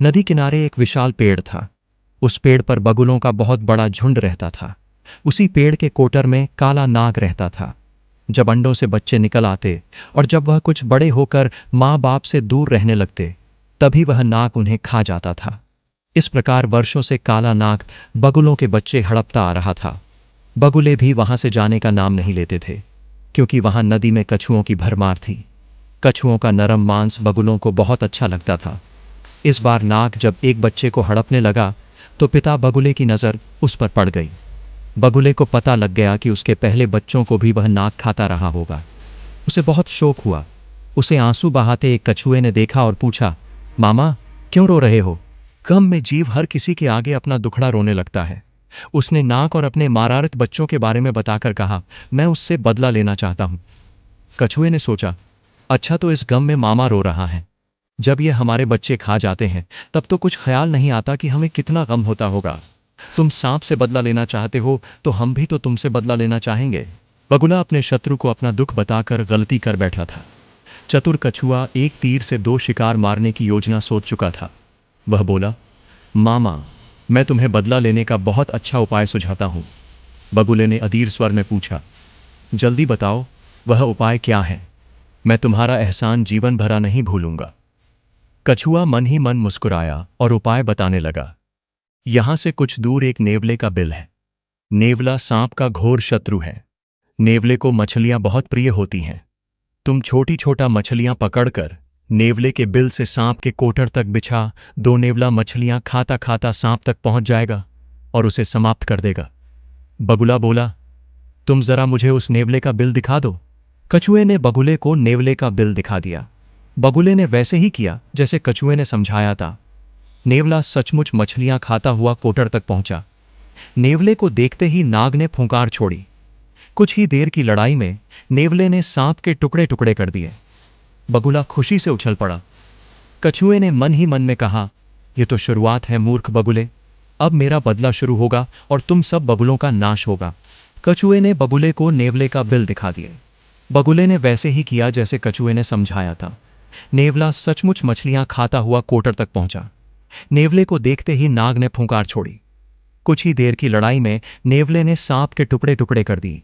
नदी किनारे एक विशाल पेड़ था। उस पेड़ पर बगुलों का बहुत बड़ा झुंड रहता था। उसी पेड़ के कोटर में काला नाग रहता था। जब अंडों से बच्चे निकल आते और जब वह कुछ बड़े होकर माँ बाप से दूर रहने लगते, तभी वह नाग उन्हें खा जाता था। इस प्रकार वर्षों से काला नाग बगुलों के बच्चे हड़पता आ रहा था। बगुले भी वहां से जाने का नाम नहीं लेते थे, क्योंकि वहां नदी में कछुओं की भरमार थी। कछुओं का नरम मांस बगुलों को बहुत अच्छा लगता था। इस बार नाग जब एक बच्चे को हड़पने लगा, तो पिता बगुले की नज़र उस पर पड़ गई। बगुले को पता लग गया कि उसके पहले बच्चों को भी वह नाग खाता रहा होगा। उसे बहुत शोक हुआ। उसे आंसू बहाते एक कछुए ने देखा और पूछा, मामा, क्यों रो रहे हो? गम में जीव हर किसी के आगे अपना दुखड़ा रोने लगता है। उसने नाग और अपने मारारत बच्चों के बारे में बताकर कहा, मैं उससे बदला लेना चाहता हूं। कछुए ने सोचा, अच्छा, तो इस गम में मामा रो रहा है। जब ये हमारे बच्चे खा जाते हैं, तब तो कुछ ख्याल नहीं आता कि हमें कितना गम होता होगा। तुम सांप से बदला लेना चाहते हो, तो हम भी तो तुमसे बदला लेना चाहेंगे। बगुला अपने शत्रु को अपना दुख बताकर गलती कर बैठा था। चतुर कछुआ एक तीर से दो शिकार मारने की योजना सोच चुका था। वह बोला, मामा, मैं तुम्हें बदला लेने का बहुत अच्छा उपाय सुझाता हूँ। बगुले ने अधीर स्वर में पूछा, जल्दी बताओ, वह उपाय क्या है? मैं तुम्हारा एहसान जीवन भरा नहीं भूलूंगा। कछुआ मन ही मन मुस्कुराया और उपाय बताने लगा। यहां से कुछ दूर एक नेवले का बिल है। नेवला सांप का घोर शत्रु है। नेवले को मछलियां बहुत प्रिय होती हैं। तुम छोटी छोटा मछलियां पकड़कर नेवले के बिल से सांप के कोटर तक बिछा दो। नेवला मछलियां खाता खाता सांप तक पहुंच जाएगा और उसे समाप्त कर देगा। बगुला बोला, तुम जरा मुझे उस नेवले का बिल दिखा दो। कछुए ने बगुले को नेवले का बिल दिखा दिया। बगुले ने वैसे ही किया जैसे कछुए ने समझाया था। नेवला सचमुच मछलियां खाता हुआ कोटर तक पहुंचा। नेवले को देखते ही नाग ने फुंकार छोड़ी। कुछ ही देर की लड़ाई में नेवले ने सांप के टुकड़े टुकड़े कर दिए। बगुला खुशी से उछल पड़ा। कछुए ने मन ही मन में कहा, यह तो शुरुआत है मूर्ख बगुले। अब मेरा बदला शुरू होगा और तुम सब बगुलों का नाश होगा। कछुए ने बगुले को नेवले का बिल दिखा दिए। बगुले ने वैसे ही किया जैसे कछुए ने समझाया था। नेवला सचमुच मछलियां खाता हुआ कोटर तक पहुंचा। नेवले को देखते ही नाग ने फुंकार छोड़ी। कुछ ही देर की लड़ाई में नेवले ने सांप के टुकड़े टुकड़े कर दिए।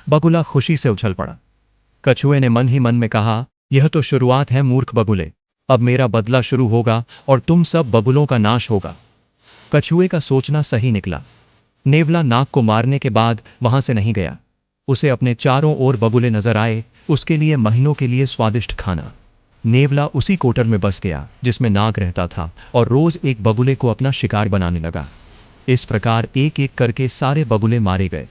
बगुला खुशी से उछल पड़ा। कछुए ने मन ही मन में कहा, यह तो शुरुआत है मूर्ख बगुले। अब मेरा बदला शुरू होगा और तुम सब बगुलों का नाश होगा। कछुए का सोचना सही निकला। नेवला नाग को मारने के बाद वहां से नहीं गया। उसे अपने चारों ओर बगुले नजर आए, उसके लिए महीनों के लिए स्वादिष्ट खाना। नेवला उसी कोटर में बस गया जिसमें नाग रहता था और रोज एक बगुले को अपना शिकार बनाने लगा। इस प्रकार एक एक करके सारे बगुले मारे गए।